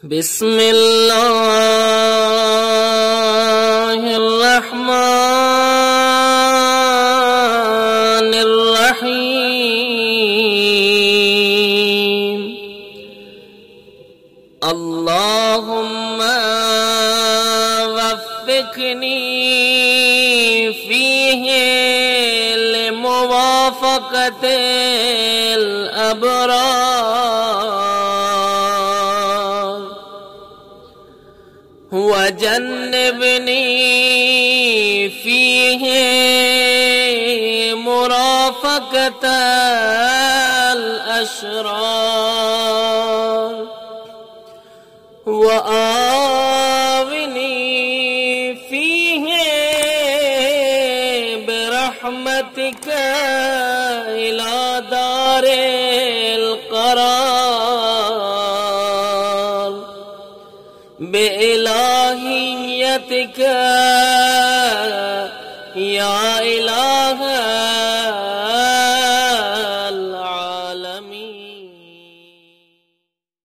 बिस्मिल्लाहिर्रहमानिर्रहीम। अल्लाहुम्मा वफ़्फ़िक़नी फ़ीहि लिमुवाफ़क़तिल अबरार वजन्निबनी फ़ीहि मुराफ़क़तल अशरार वआविनी फ़ीहि बिरहमतिका इला दारिल क़रार बिइलाहियतिका या इलाहा